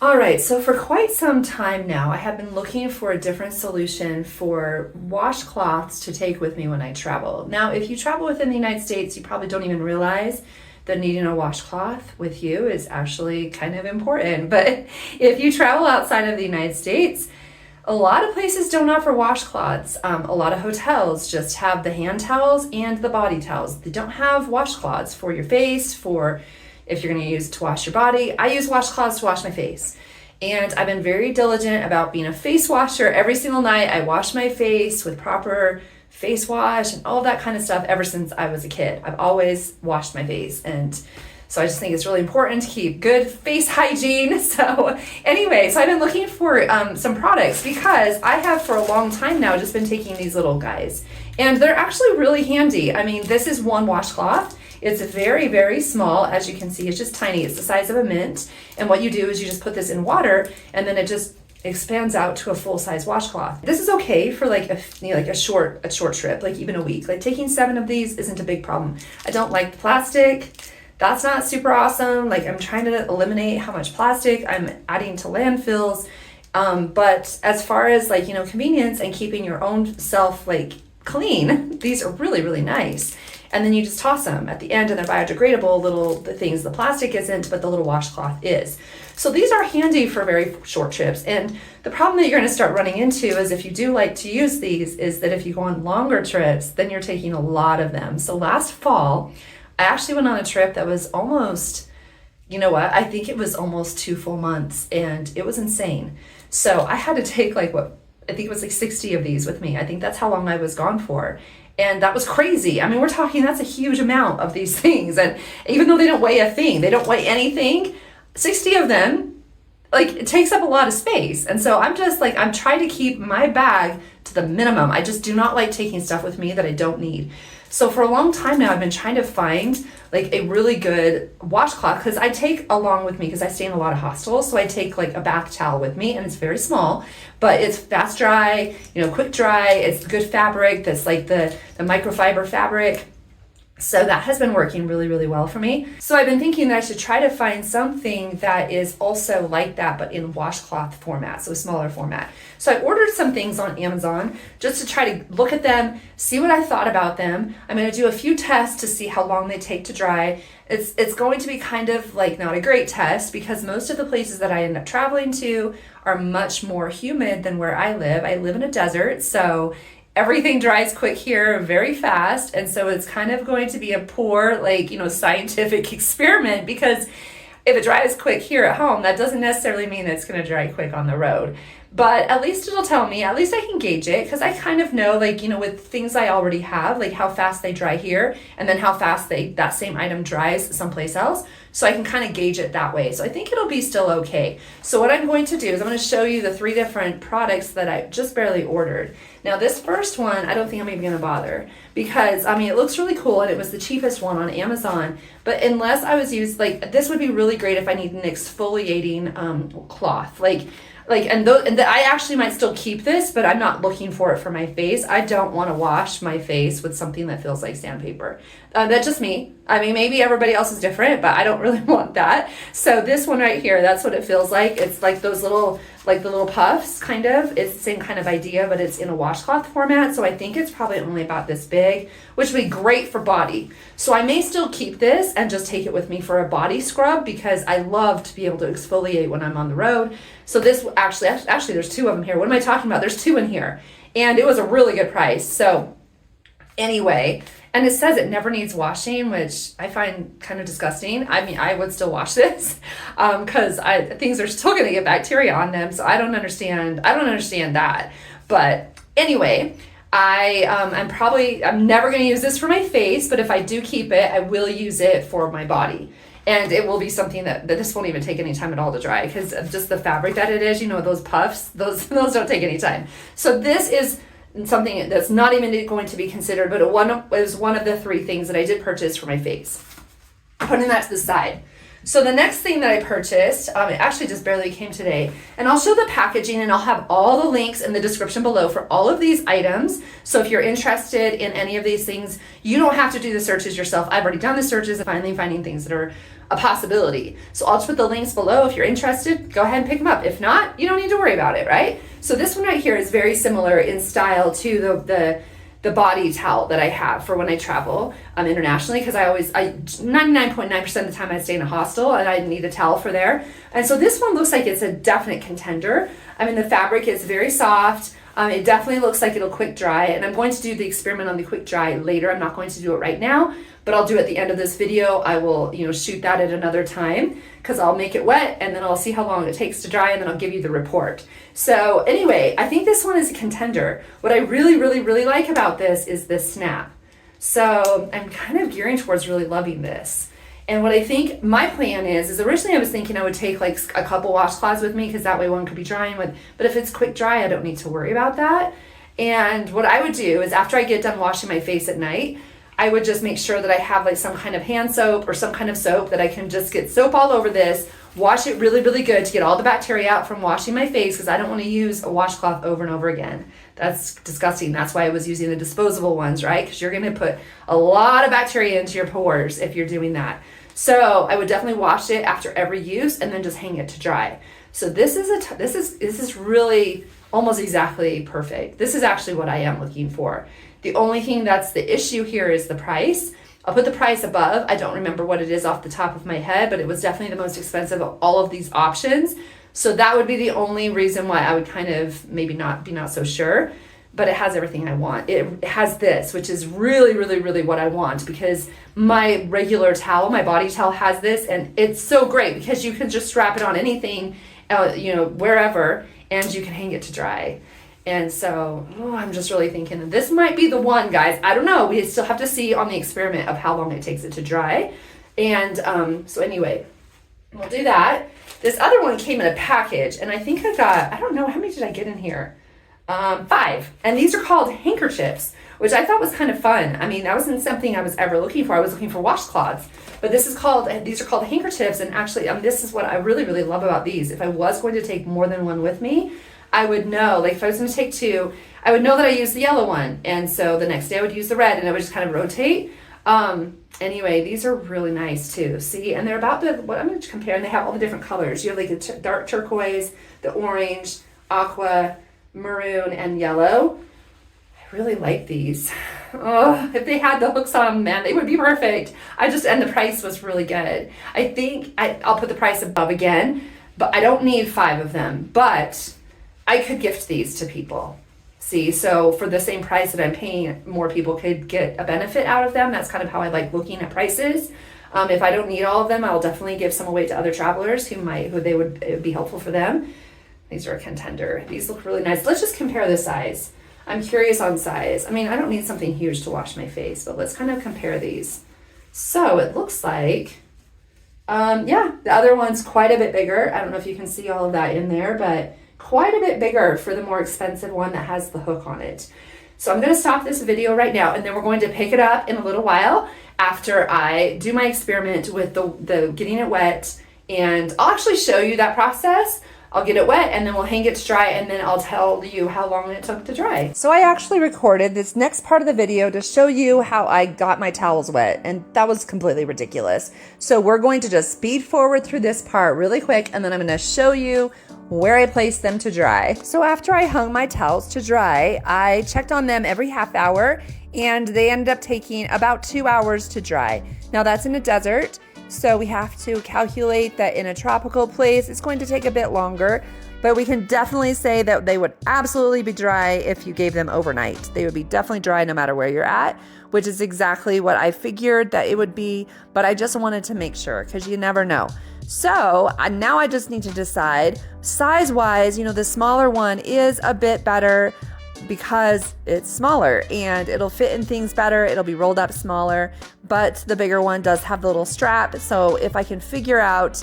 All right, so for quite some time now, I have been looking for a different solution for washcloths to take with me when I travel. Now, if you travel within the United States, you probably don't even realize that needing a washcloth with you is actually kind of important. But if you travel outside of the United States, a lot of places don't offer washcloths. A lot of hotels just have the hand towels and the body towels. They don't have washcloths for your face, for if you're going to use it to wash your body. I use washcloths to wash my face. And I've been very diligent about being a face washer. Every single night I wash my face with proper face wash and all that kind of stuff ever since I was a kid. I've always washed my face. And so I just think it's really important to keep good face hygiene. So anyway, so I've been looking for some products because I have for a long time now just been taking these little guys. And they're actually really handy. I mean, this is one washcloth. It's very, very small. As you can see, it's just tiny. It's the size of a mint. And what you do is you just put this in water and then it just expands out to a full-size washcloth. This is okay for like a short trip, like even a week. Like taking 7 of these isn't a big problem. I don't like the plastic. That's not super awesome. Like I'm trying to eliminate how much plastic I'm adding to landfills. But as far as like, convenience and keeping your own self like clean, these are really, really nice. And then you just toss them at the end and they're biodegradable, the things the plastic isn't, but the little washcloth is. So these are handy for very short trips. And the problem that you're going to start running into is if you do like to use these is that if you go on longer trips, then you're taking a lot of them. So last fall, I actually went on a trip that was almost, I think it was almost 2 full months and it was insane. So I had to take I think it was like 60 of these with me. I think that's how long I was gone for. And that was crazy. I mean, we're talking, that's a huge amount of these things. And even though they don't weigh a thing, they don't weigh anything, 60 of them, it takes up a lot of space. And so I'm just I'm trying to keep my bag to the minimum. I just do not like taking stuff with me that I don't need. So for a long time now, I've been trying to find a really good washcloth because I take along with me because I stay in a lot of hostels. So I take a bath towel with me and it's very small, but it's fast dry, quick dry. It's good fabric. That's the microfiber fabric. So that has been working really, really well for me. So I've been thinking that I should try to find something that is also like that, but in washcloth format, so a smaller format. So I ordered some things on Amazon just to try to look at them, see what I thought about them. I'm going to do a few tests to see how long they take to dry. It's going to be kind of not a great test because most of the places that I end up traveling to are much more humid than where I live. I live in a desert, so everything dries quick here very fast. And so it's kind of going to be a poor, scientific experiment because if it dries quick here at home, that doesn't necessarily mean that it's going to dry quick on the road. But at least it'll tell me, at least I can gauge it because I kind of know, with things I already have, how fast they dry here and then how fast that same item dries someplace else. So I can kind of gauge it that way. So I think it'll be still okay. So what I'm going to do is I'm going to show you the 3 different products that I just barely ordered. Now this first one, I don't think I'm even going to bother because, it looks really cool and it was the cheapest one on Amazon. But unless I was this would be really great if I need an exfoliating cloth. I actually might still keep this, but I'm not looking for it for my face. I don't want to wash my face with something that feels like sandpaper. That's just me. Maybe everybody else is different, but I don't really want that. So this one right here, that's what it feels like. It's like those little, the little puffs, kind of. It's the same kind of idea, but it's in a washcloth format. So I think it's probably only about this big, which would be great for body. So I may still keep this and just take it with me for a body scrub because I love to be able to exfoliate when I'm on the road. So this actually there's 2 of them here. What am I talking about? There's 2 in here and it was a really good price. So anyway, and it says it never needs washing, which I find kind of disgusting. I would still wash this because things are still going to get bacteria on them. So I don't understand that. But anyway, I'm never going to use this for my face, but if I do keep it, I will use it for my body. And it will be something that this won't even take any time at all to dry because of just the fabric that it is, those puffs, those don't take any time. So this is something that's not even going to be considered, but it was one of the 3 things that I did purchase for my face. Putting that to the side. So the next thing that I purchased, it actually just barely came today, and I'll show the packaging and I'll have all the links in the description below for all of these items. So if you're interested in any of these things, you don't have to do the searches yourself. I've already done the searches and finally finding things that are a possibility. So I'll just put the links below. If you're interested, go ahead and pick them up. If not, you don't need to worry about it, right? So this one right here is very similar in style to the body towel that I have for when I travel internationally, because I 99.9% of the time I stay in a hostel and I need a towel for there. And so this one looks like it's a definite contender. I mean, the fabric is very soft. It definitely looks like it'll quick dry, and I'm going to do the experiment on the quick dry later. I'm not going to do it right now, but I'll do it at the end of this video. I will, shoot that at another time, because I'll make it wet and then I'll see how long it takes to dry, and then I'll give you the report. So anyway, I think this one is a contender. What I really, really, really like about this is this snap. So I'm kind of gearing towards really loving this. And what I think my plan is originally I was thinking I would take like a couple washcloths with me, because that way one could be drying with, but if it's quick dry, I don't need to worry about that. And what I would do is after I get done washing my face at night, I would just make sure that I have like some kind of hand soap or some kind of soap that I can just get soap all over this, wash it really, really good to get all the bacteria out from washing my face, because I don't want to use a washcloth over and over again. That's disgusting. That's why I was using the disposable ones, right? Because you're going to put a lot of bacteria into your pores if you're doing that. So I would definitely wash it after every use and then just hang it to dry. So this is really almost exactly perfect. This is actually what I am looking for. The only thing that's the issue here is the price. I'll put the price above. I don't remember what it is off the top of my head, but it was definitely the most expensive of all of these options. So that would be the only reason why I would kind of maybe not so sure. But it has everything I want. It has this, which is really, really, really what I want, because my regular towel, my body towel has this, and it's so great because you can just strap it on anything, wherever, and you can hang it to dry. And so, I'm just really thinking that this might be the one, guys. I don't know. We still have to see on the experiment of how long it takes it to dry. And so anyway, we'll do that. This other one came in a package, and I think I don't know, how many did I get in here? 5. And these are called handkerchiefs, which I thought was kind of fun. I mean, that wasn't something I was ever looking for. I was looking for washcloths, but these are called handkerchiefs. And actually, this is what I really, really love about these. If I was going to take more than one with me, I would know, like if I was going to take 2, I would know that I used the yellow one. And so the next day I would use the red, and I would just kind of rotate. Anyway, these are really nice too. See, and they're about what I'm going to compare, and they have all the different colors. You have like the dark turquoise, the orange, aqua, maroon, and yellow. I really like these. Oh, if they had the hooks on them, man, they would be perfect. And the price was really good. I think I'll put the price above again, but I don't need 5 of them, but I could gift these to people. See, so for the same price that I'm paying, more people could get a benefit out of them. That's kind of how I like looking at prices. If I don't need all of them, I'll definitely give some away to other travelers it would be helpful for them. These are a contender. These look really nice. Let's just compare the size. I'm curious on size. I mean, I don't need something huge to wash my face, but let's kind of compare these. So it looks like, the other one's quite a bit bigger. I don't know if you can see all of that in there, but quite a bit bigger for the more expensive one that has the hook on it. So I'm going to stop this video right now, and then we're going to pick it up in a little while after I do my experiment with the getting it wet, and I'll actually show you that process. I'll get it wet, and then we'll hang it to dry, and then I'll tell you how long it took to dry. So I actually recorded this next part of the video to show you how I got my towels wet, and that was completely ridiculous. So we're going to just speed forward through this part really quick, and then I'm going to show you where I placed them to dry. So after I hung my towels to dry, I checked on them every half hour, and they ended up taking about 2 hours to dry. Now that's in a desert, so we have to calculate that in a tropical place, it's going to take a bit longer, but we can definitely say that they would absolutely be dry if you gave them overnight. They would be definitely dry no matter where you're at, which is exactly what I figured that it would be, but I just wanted to make sure because you never know. So now I just need to decide size-wise, the smaller one is a bit better because it's smaller and it'll fit in things better. It'll be rolled up smaller, but the bigger one does have the little strap. So if I can figure out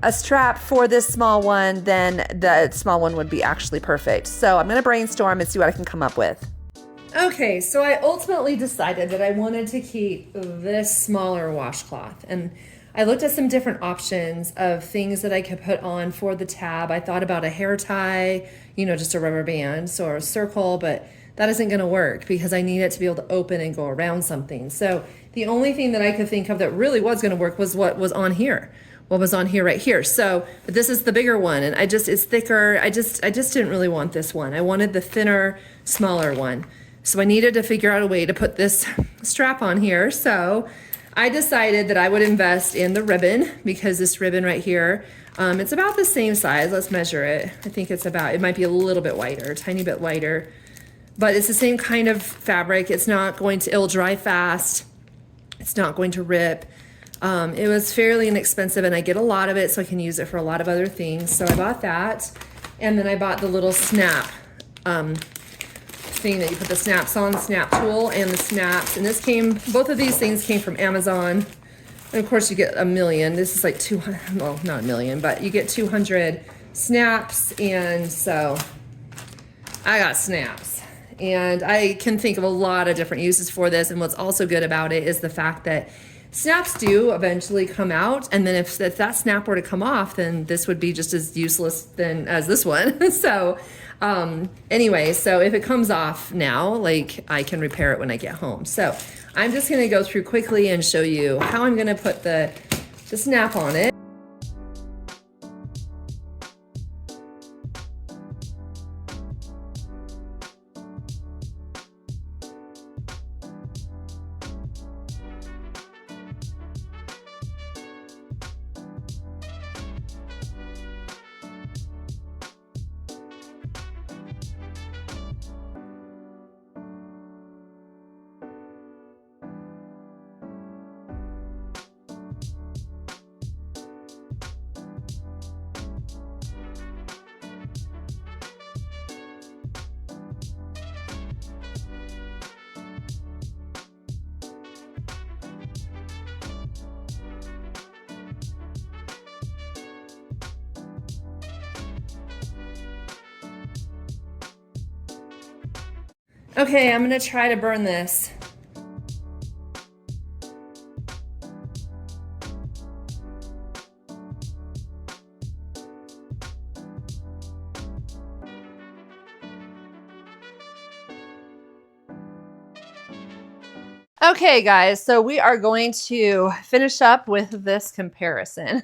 a strap for this small one, then the small one would be actually perfect. So I'm going to brainstorm and see what I can come up with. Okay, so I ultimately decided that I wanted to keep this smaller washcloth, and I looked at some different options of things that I could put on for the tab. I thought about a hair tie, just a rubber band or a circle, but that isn't going to work because I need it to be able to open and go around something. So The only thing that I could think of that really was going to work was what was on here. What was on here right here. So, but this is the bigger one, and it's thicker. I just didn't really want this one. I wanted the thinner, smaller one. So I needed to figure out a way to put this strap on here. So I decided that I would invest in the ribbon, because this ribbon right here, it's about the same size. Let's measure it. I think it might be a little bit wider, a tiny bit lighter, but it's the same kind of fabric. It'll dry fast. It's not going to rip. It was fairly inexpensive, and I get a lot of it, so I can use it for a lot of other things. So I bought that, and then I bought the little snap thing that you put the snaps on, snap tool, and the snaps. And both of these things came from Amazon. And of course you get a million. This is like 200, well, not a million, but you get 200 snaps, and so I got snaps. And I can think of a lot of different uses for this, and what's also good about it is the fact that snaps do eventually come out, and then if that snap were to come off, then this would be just as useless as this one. So anyway, so if it comes off now, like, I can repair it when I get home. So I'm just gonna go through quickly and show you how I'm gonna put the snap on it. Okay, I'm gonna try to burn this. Okay guys, so we are going to finish up with this comparison.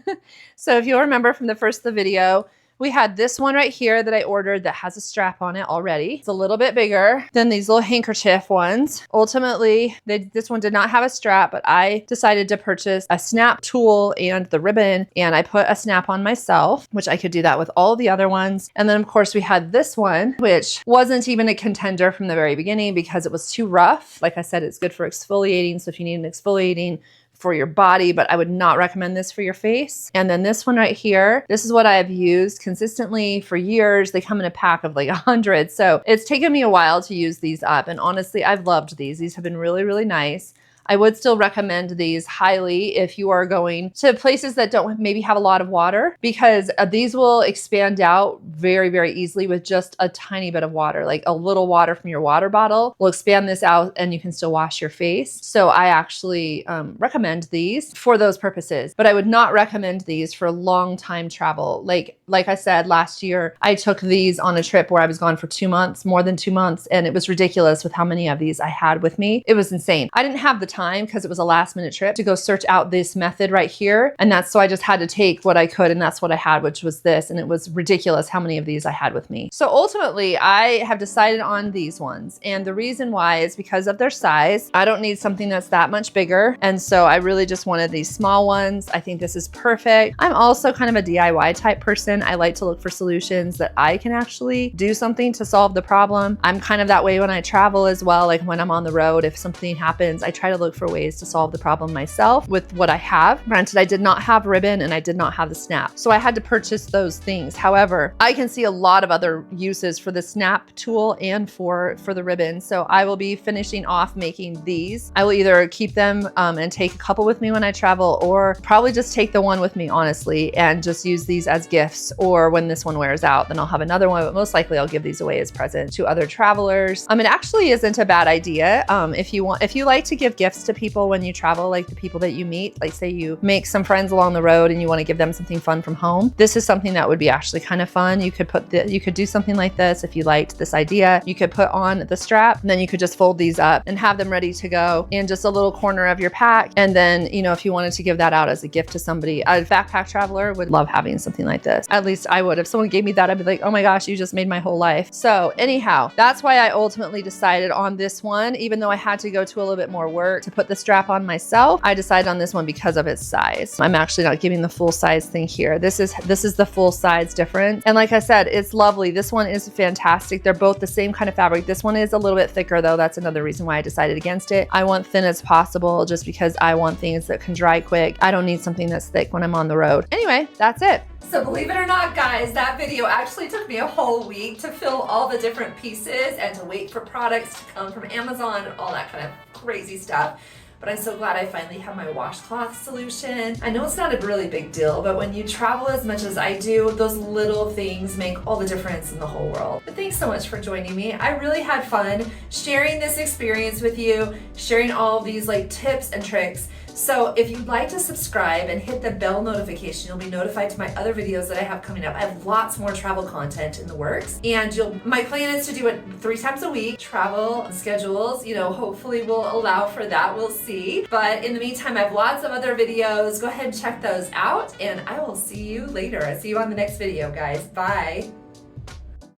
So if you'll remember from the first of the video, we had this one right here that I ordered that has a strap on it already. It's a little bit bigger than these little handkerchief ones. Ultimately, this one did not have a strap, but I decided to purchase a snap tool and the ribbon, and I put a snap on myself, which I could do that with all the other ones. And then of course we had this one, which wasn't even a contender from the very beginning because it was too rough. Like I said, it's good for exfoliating. So if you need an exfoliating for your body, but I would not recommend this for your face. And then this one right here, this is what I have used consistently for years. They come in a pack of like 100. So it's taken me a while to use these up. And honestly, I've loved these. These have been really, really nice. I would still recommend these highly if you are going to places that don't maybe have a lot of water, because these will expand out very, very easily with just a tiny bit of water. Like a little water from your water bottle will expand this out and you can still wash your face. So I actually recommend these for those purposes, but I would not recommend these for long time travel. Like I said, last year, I took these on a trip where I was gone for 2 months, more than 2 months, and it was ridiculous with how many of these I had with me. It was insane. I didn't have the time, because it was a last minute trip, to go search out this method right here. And so I just had to take what I could, and that's what I had, which was this. And it was ridiculous how many of these I had with me. So ultimately, I have decided on these ones. And the reason why is because of their size. I don't need something that's that much bigger. And so I really just wanted these small ones. I think this is perfect. I'm also kind of a DIY type person. I like to look for solutions that I can actually do something to solve the problem. I'm kind of that way when I travel as well. Like when I'm on the road, if something happens, I try to look for ways to solve the problem myself with what I have. Granted, I did not have ribbon and I did not have the snap, so I had to purchase those things. However, I can see a lot of other uses for the snap tool and for the ribbon. So I will be finishing off making these. I will either keep them and take a couple with me when I travel, or probably just take the one with me, honestly, and just use these as gifts. Or when this one wears out, then I'll have another one, but most likely I'll give these away as presents to other travelers. It actually isn't a bad idea. If you like to give gifts gifts to people when you travel, like the people that you meet. Like say you make some friends along the road and you want to give them something fun from home. This is something that would be actually kind of fun. You could do something like this if you liked this idea. You could put on the strap and then you could just fold these up and have them ready to go in just a little corner of your pack. And then, you know, if you wanted to give that out as a gift to somebody, a backpack traveler would love having something like this. At least I would. If someone gave me that, I'd be like, oh my gosh, you just made my whole life. So anyhow, that's why I ultimately decided on this one. Even though I had to go to a little bit more work to put the strap on myself, I decided on this one because of its size. I'm actually not giving the full size thing here. This is the full size difference. And like I said, it's lovely. This one is fantastic. They're both the same kind of fabric. This one is a little bit thicker though. That's another reason why I decided against it. I want thin as possible just because I want things that can dry quick. I don't need something that's thick when I'm on the road. Anyway, that's it. So believe it or not, guys, that video actually took me a whole week to fill all the different pieces and to wait for products to come from Amazon and all that kind of crazy stuff. But I'm so glad I finally have my washcloth solution. I know it's not a really big deal, but when you travel as much as I do, those little things make all the difference in the whole world. But thanks so much for joining me. I really had fun sharing this experience with you, sharing all of these like tips and tricks. So if you'd like to subscribe and hit the bell notification, you'll be notified to my other videos that I have coming up. I have lots more travel content in the works, and my plan is to do it 3 times a week. Travel schedules, you know, hopefully will allow for that. We'll see. But in the meantime, I have lots of other videos. Go ahead and check those out, and I will see you later. I'll see you on the next video, guys. Bye.